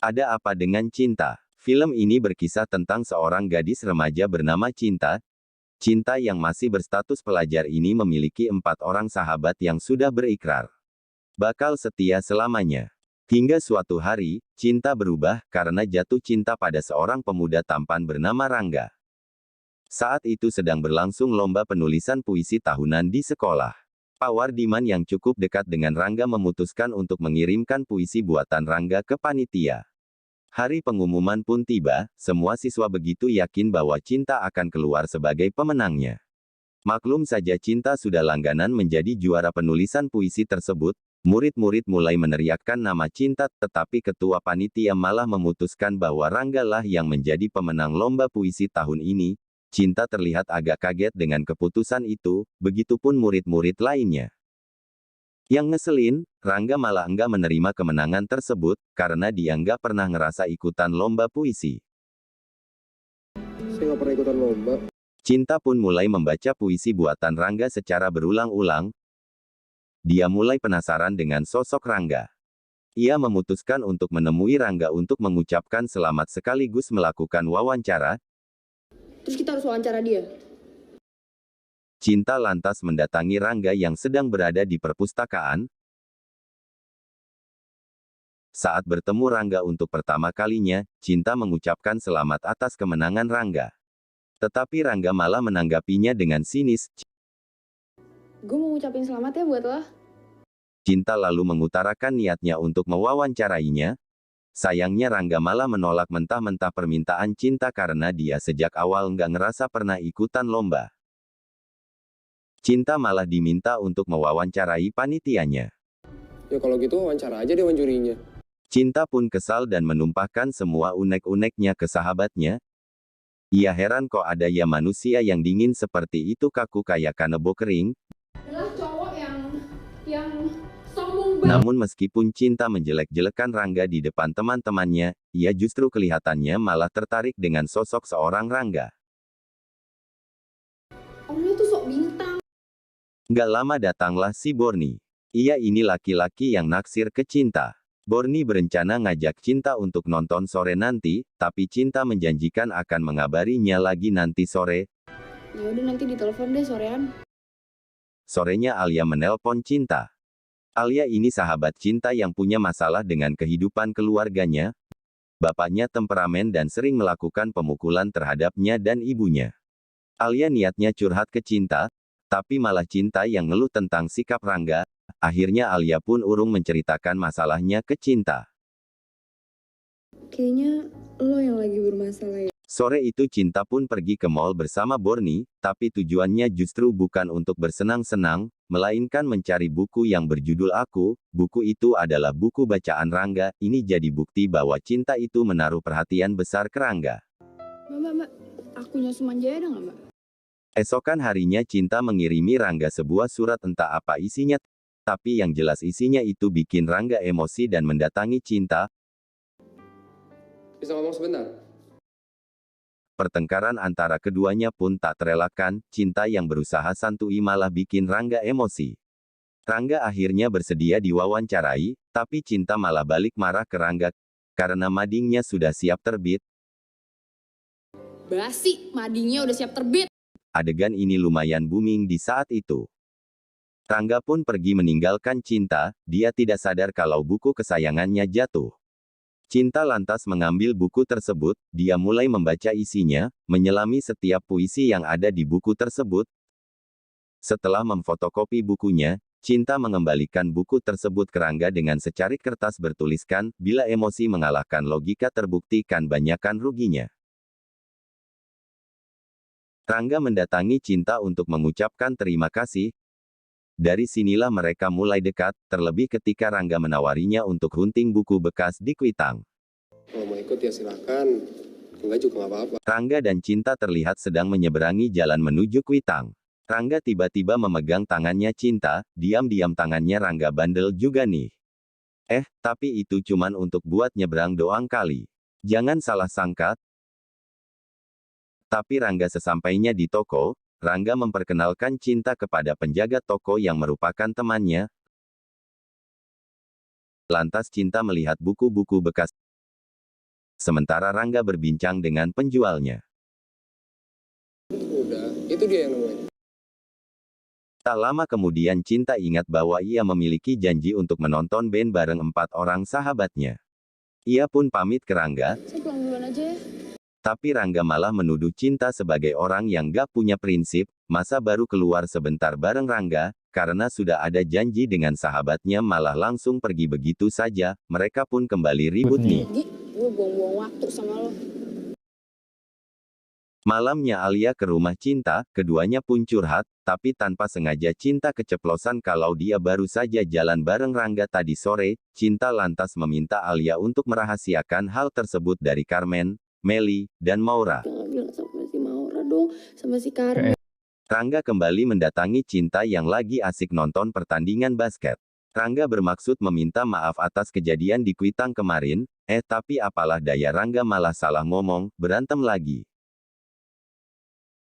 Ada Apa Dengan Cinta? Film ini berkisah tentang seorang gadis remaja bernama Cinta. Cinta yang masih berstatus pelajar ini memiliki 4 orang sahabat yang sudah berikrar bakal setia selamanya. Hingga suatu hari, Cinta berubah karena jatuh cinta pada seorang pemuda tampan bernama Rangga. Saat itu sedang berlangsung lomba penulisan puisi tahunan di sekolah. Pak Wardiman yang cukup dekat dengan Rangga memutuskan untuk mengirimkan puisi buatan Rangga ke panitia. Hari pengumuman pun tiba, semua siswa begitu yakin bahwa Cinta akan keluar sebagai pemenangnya. Maklum saja Cinta sudah langganan menjadi juara penulisan puisi tersebut, murid-murid mulai meneriakkan nama Cinta, tetapi ketua panitia malah memutuskan bahwa Rangga lah yang menjadi pemenang lomba puisi tahun ini. Cinta terlihat agak kaget dengan keputusan itu, begitupun murid-murid lainnya. Yang ngeselin, Rangga malah enggak menerima kemenangan tersebut, karena dia enggak pernah ngerasa ikutan lomba puisi. Saya nggak pernah ikutan lomba. Cinta pun mulai membaca puisi buatan Rangga secara berulang-ulang. Dia mulai penasaran dengan sosok Rangga. Ia memutuskan untuk menemui Rangga untuk mengucapkan selamat sekaligus melakukan wawancara. Terus kita harus wawancara dia. Cinta lantas mendatangi Rangga yang sedang berada di perpustakaan. Saat bertemu Rangga untuk pertama kalinya, Cinta mengucapkan selamat atas kemenangan Rangga. Tetapi Rangga malah menanggapinya dengan sinis. Gue mau ngucapin selamat ya buat lo. Cinta lalu mengutarakan niatnya untuk mewawancarainya. Sayangnya Rangga malah menolak mentah-mentah permintaan Cinta karena dia sejak awal nggak ngerasa pernah ikutan lomba. Cinta malah diminta untuk mewawancarai panitianya. Ya kalau gitu wawancara aja deh jurinya. Cinta pun kesal dan menumpahkan semua unek-uneknya ke sahabatnya. Ia heran kok ada ya manusia yang dingin seperti itu, kaku kayak kanebo kering. Adalah cowok yang sombong banget. Namun meskipun Cinta menjelek-jelekan Rangga di depan teman-temannya, ia justru kelihatannya malah tertarik dengan sosok seorang Rangga. Orangnya tuh sok bintang. Nggak lama datanglah si Borni. Ia ini laki-laki yang naksir ke Cinta. Borni berencana ngajak Cinta untuk nonton sore nanti, tapi Cinta menjanjikan akan mengabarinya lagi nanti sore. Ya udah nanti ditelepon deh sorean. Sorenya Alia menelpon Cinta. Alia ini sahabat Cinta yang punya masalah dengan kehidupan keluarganya. Bapaknya temperamen dan sering melakukan pemukulan terhadapnya dan ibunya. Alia niatnya curhat ke Cinta, tapi malah Cinta yang ngeluh tentang sikap Rangga. Akhirnya Alia pun urung menceritakan masalahnya ke Cinta. Kayaknya lo yang lagi bermasalah ya. Sore itu Cinta pun pergi ke mall bersama Borni, tapi tujuannya justru bukan untuk bersenang-senang, melainkan mencari buku yang berjudul Aku. Buku itu adalah buku bacaan Rangga. Ini jadi bukti bahwa Cinta itu menaruh perhatian besar ke Rangga. Mbak, akunya Sumanjaya ada nggak mbak? Esokan harinya Cinta mengirimi Rangga sebuah surat, entah apa isinya, tapi yang jelas isinya itu bikin Rangga emosi dan mendatangi Cinta. Bisa ngomong sebentar? Pertengkaran antara keduanya pun tak terelakkan. Cinta yang berusaha santui malah bikin Rangga emosi. Rangga akhirnya bersedia diwawancarai, tapi Cinta malah balik marah ke Rangga karena madingnya sudah siap terbit. Basi, madingnya udah siap terbit. Adegan ini lumayan booming di saat itu. Rangga pun pergi meninggalkan Cinta. Dia tidak sadar kalau buku kesayangannya jatuh. Cinta lantas mengambil buku tersebut. Dia mulai membaca isinya, menyelami setiap puisi yang ada di buku tersebut. Setelah memfotokopi bukunya, Cinta mengembalikan buku tersebut ke Rangga dengan secarik kertas bertuliskan, bila emosi mengalahkan logika terbuktikan banyakkan ruginya. Rangga mendatangi Cinta untuk mengucapkan terima kasih. Dari sinilah mereka mulai dekat, terlebih ketika Rangga menawarinya untuk hunting buku bekas di Kuitang. Kalau mau ikut ya silakan. Enggak juga nggak apa-apa. Rangga dan Cinta terlihat sedang menyeberangi jalan menuju Kuitang. Rangga tiba-tiba memegang tangannya Cinta, diam-diam tangannya Rangga bandel juga nih. Tapi itu cuman untuk buat nyebrang doang kali. Jangan salah sangka. Tapi Rangga sesampainya di toko, Rangga memperkenalkan Cinta kepada penjaga toko yang merupakan temannya. Lantas Cinta melihat buku-buku bekas sementara Rangga berbincang dengan penjualnya. Udah, itu dia yang nemuin. Tak lama kemudian Cinta ingat bahwa ia memiliki janji untuk menonton band bareng 4 orang sahabatnya. Ia pun pamit ke Rangga, Saya pulang duluan aja ya. tapi Rangga malah menuduh Cinta sebagai orang yang gak punya prinsip, masa baru keluar sebentar bareng Rangga, karena sudah ada janji dengan sahabatnya malah langsung pergi begitu saja, mereka pun kembali ribut nih. Gi, gue buang-buang waktu sama lo. Malamnya Alia ke rumah Cinta, keduanya pun curhat, tapi tanpa sengaja Cinta keceplosan kalau dia baru saja jalan bareng Rangga tadi sore. Cinta lantas meminta Alia untuk merahasiakan hal tersebut dari Carmen, Meli, dan Maura. Jangan bilang sama si Maura dong, sama si Carmen. Rangga kembali mendatangi Cinta yang lagi asik nonton pertandingan basket. Rangga bermaksud meminta maaf atas kejadian di Kuitang kemarin, tapi apalah daya Rangga malah salah ngomong, berantem lagi.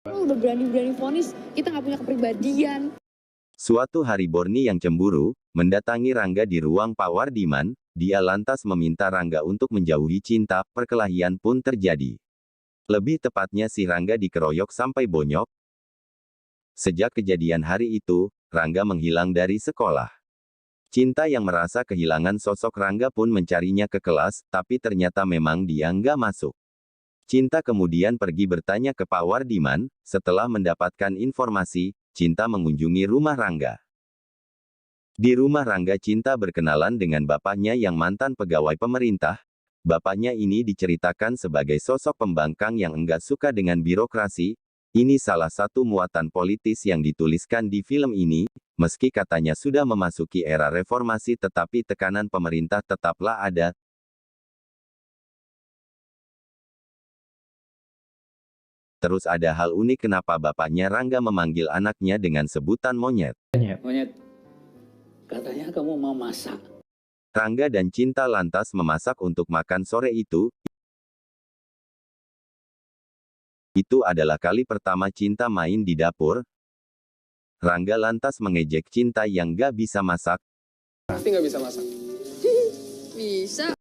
Lo udah berani-berani vonis, kita nggak punya kepribadian. Suatu hari Borni yang cemburu, mendatangi Rangga di ruang Pak Wardiman, dia lantas meminta Rangga untuk menjauhi Cinta, perkelahian pun terjadi. Lebih tepatnya si Rangga dikeroyok sampai bonyok. Sejak kejadian hari itu, Rangga menghilang dari sekolah. Cinta yang merasa kehilangan sosok Rangga pun mencarinya ke kelas, tapi ternyata memang dia nggak masuk. Cinta kemudian pergi bertanya ke Pak Wardiman, setelah mendapatkan informasi, Cinta mengunjungi rumah Rangga. Di rumah Rangga Cinta berkenalan dengan bapaknya yang mantan pegawai pemerintah. Bapaknya ini diceritakan sebagai sosok pembangkang yang enggak suka dengan birokrasi. Ini salah satu muatan politis yang dituliskan di film ini, meski katanya sudah memasuki era reformasi tetapi tekanan pemerintah tetaplah ada. Terus ada hal unik kenapa bapaknya Rangga memanggil anaknya dengan sebutan monyet. Monyet, katanya kamu mau masak. Rangga dan Cinta lantas memasak untuk makan sore itu. Itu adalah kali pertama Cinta main di dapur. Rangga lantas mengejek Cinta yang gak bisa masak. Pasti nggak bisa masak. Bisa.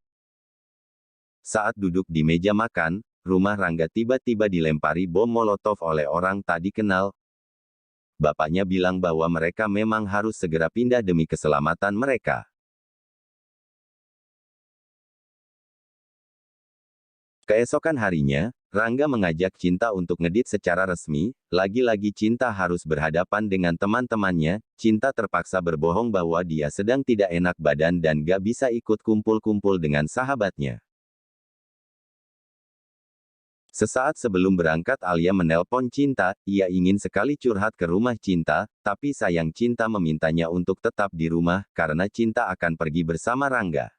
Saat duduk di meja makan, rumah Rangga tiba-tiba dilempari bom molotov oleh orang tak dikenal. Bapaknya bilang bahwa mereka memang harus segera pindah demi keselamatan mereka. Keesokan harinya, Rangga mengajak Cinta untuk ngedit secara resmi. Lagi-lagi Cinta harus berhadapan dengan teman-temannya. Cinta terpaksa berbohong bahwa dia sedang tidak enak badan dan gak bisa ikut kumpul-kumpul dengan sahabatnya. Sesaat sebelum berangkat Alia menelpon Cinta, ia ingin sekali curhat ke rumah Cinta, tapi sayang Cinta memintanya untuk tetap di rumah, karena Cinta akan pergi bersama Rangga.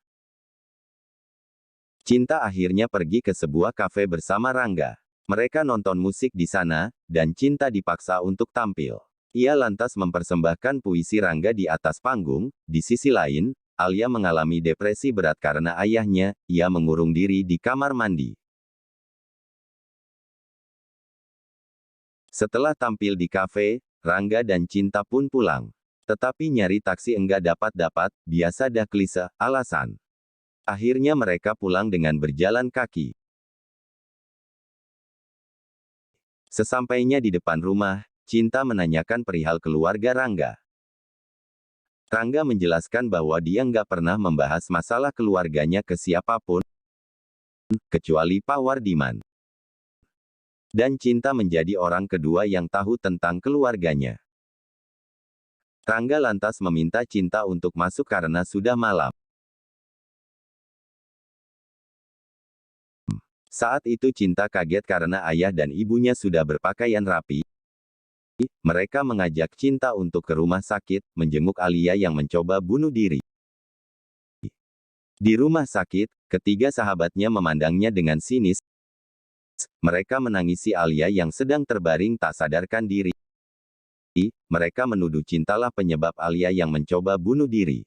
Cinta akhirnya pergi ke sebuah kafe bersama Rangga. Mereka nonton musik di sana, dan Cinta dipaksa untuk tampil. Ia lantas mempersembahkan puisi Rangga di atas panggung. Di sisi lain, Alia mengalami depresi berat karena ayahnya, ia mengurung diri di kamar mandi. Setelah tampil di kafe, Rangga dan Cinta pun pulang. Tetapi nyari taksi enggak dapat-dapat, biasa dah klise, alasan. Akhirnya mereka pulang dengan berjalan kaki. Sesampainya di depan rumah, Cinta menanyakan perihal keluarga Rangga. Rangga menjelaskan bahwa dia nggak pernah membahas masalah keluarganya ke siapapun, kecuali Pak Wardiman. Dan Cinta menjadi orang kedua yang tahu tentang keluarganya. Rangga lantas meminta Cinta untuk masuk karena sudah malam. Saat itu Cinta kaget karena ayah dan ibunya sudah berpakaian rapi. Mereka mengajak Cinta untuk ke rumah sakit, menjenguk Alia yang mencoba bunuh diri. Di rumah sakit, ketiga sahabatnya memandangnya dengan sinis. Mereka menangisi Alia yang sedang terbaring tak sadarkan diri. Mereka menuduh Cintalah penyebab Alia yang mencoba bunuh diri.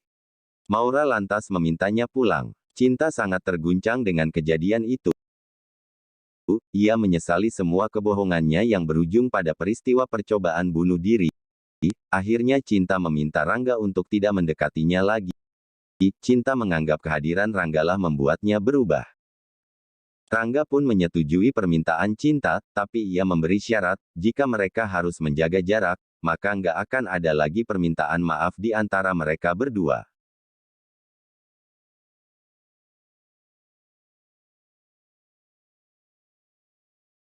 Maura lantas memintanya pulang. Cinta sangat terguncang dengan kejadian itu. Ia menyesali semua kebohongannya yang berujung pada peristiwa percobaan bunuh diri. Akhirnya Cinta meminta Rangga untuk tidak mendekatinya lagi. Cinta menganggap kehadiran Ranggalah membuatnya berubah. Rangga pun menyetujui permintaan Cinta, tapi ia memberi syarat, jika mereka harus menjaga jarak, maka nggak akan ada lagi permintaan maaf di antara mereka berdua.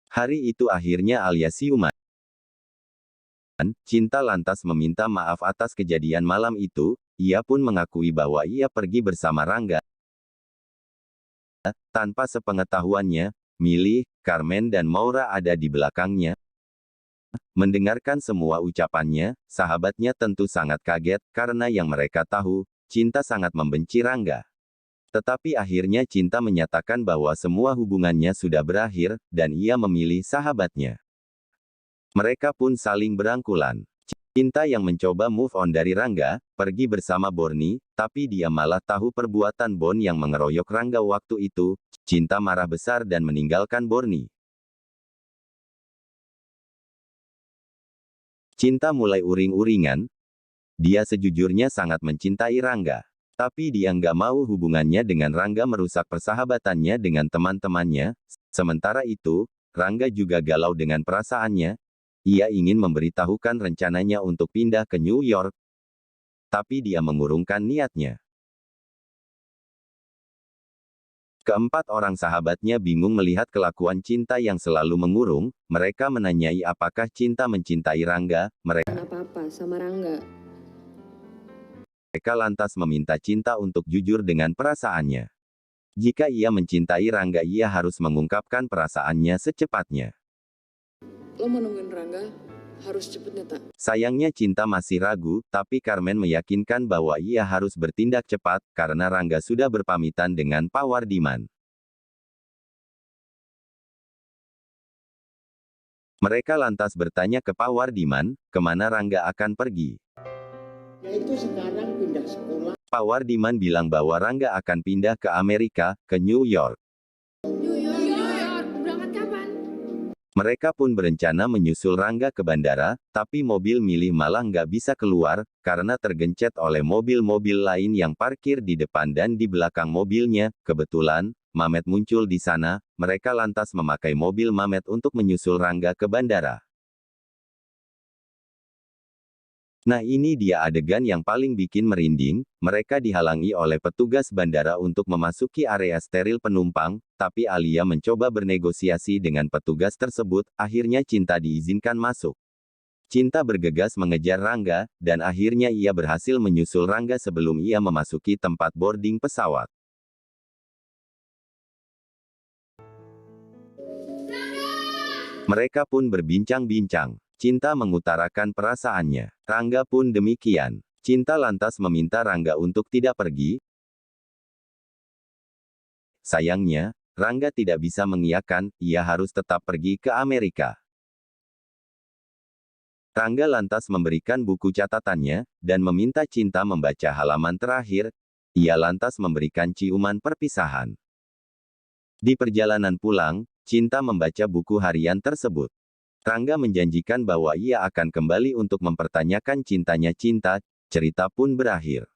Hari itu akhirnya alias siuman. Cinta lantas meminta maaf atas kejadian malam itu, ia pun mengakui bahwa ia pergi bersama Rangga. Tanpa sepengetahuannya, Milih, Carmen dan Maura ada di belakangnya. Mendengarkan semua ucapannya, sahabatnya tentu sangat kaget, karena yang mereka tahu, Cinta sangat membenci Rangga. Tetapi akhirnya Cinta menyatakan bahwa semua hubungannya sudah berakhir, dan ia memilih sahabatnya. Mereka pun saling berangkulan. Cinta yang mencoba move on dari Rangga, pergi bersama Borny, tapi dia malah tahu perbuatan Bon yang mengeroyok Rangga waktu itu. Cinta marah besar dan meninggalkan Borny. Cinta mulai uring-uringan. Dia sejujurnya sangat mencintai Rangga. Tapi dia nggak mau hubungannya dengan Rangga merusak persahabatannya dengan teman-temannya. Sementara itu, Rangga juga galau dengan perasaannya. Ia ingin memberitahukan rencananya untuk pindah ke New York. Tapi dia mengurungkan niatnya. Keempat orang sahabatnya bingung melihat kelakuan Cinta yang selalu mengurung. Mereka menanyai apakah Cinta mencintai Rangga. Mereka apa-apa sama Rangga. Mereka lantas meminta Cinta untuk jujur dengan perasaannya. Jika ia mencintai Rangga, ia harus mengungkapkan perasaannya secepatnya. Lo mau nungguin Rangga, harus cepetnya tak? Sayangnya Cinta masih ragu, tapi Carmen meyakinkan bahwa ia harus bertindak cepat, karena Rangga sudah berpamitan dengan Pak Wardiman. Mereka lantas bertanya ke Pak Wardiman, kemana Rangga akan pergi. Yaitu sekarang pindah sekolah. Pak Wardiman bilang bahwa Rangga akan pindah ke Amerika, ke New York. New York, berangkat kapan? Mereka pun berencana menyusul Rangga ke bandara, tapi mobil Milih malah nggak bisa keluar, karena tergencet oleh mobil-mobil lain yang parkir di depan dan di belakang mobilnya. Kebetulan, Mamet muncul di sana, mereka lantas memakai mobil Mamet untuk menyusul Rangga ke bandara. Nah, ini dia adegan yang paling bikin merinding. Mereka dihalangi oleh petugas bandara untuk memasuki area steril penumpang, tapi Alia mencoba bernegosiasi dengan petugas tersebut, akhirnya Cinta diizinkan masuk. Cinta bergegas mengejar Rangga, dan akhirnya ia berhasil menyusul Rangga sebelum ia memasuki tempat boarding pesawat. Mereka pun berbincang-bincang. Cinta mengutarakan perasaannya. Rangga pun demikian. Cinta lantas meminta Rangga untuk tidak pergi. Sayangnya, Rangga tidak bisa mengiyakan, ia harus tetap pergi ke Amerika. Rangga lantas memberikan buku catatannya, dan meminta Cinta membaca halaman terakhir. Ia lantas memberikan ciuman perpisahan. Di perjalanan pulang, Cinta membaca buku harian tersebut. Rangga menjanjikan bahwa ia akan kembali untuk mempertanyakan cintanya Cinta. Cerita pun berakhir.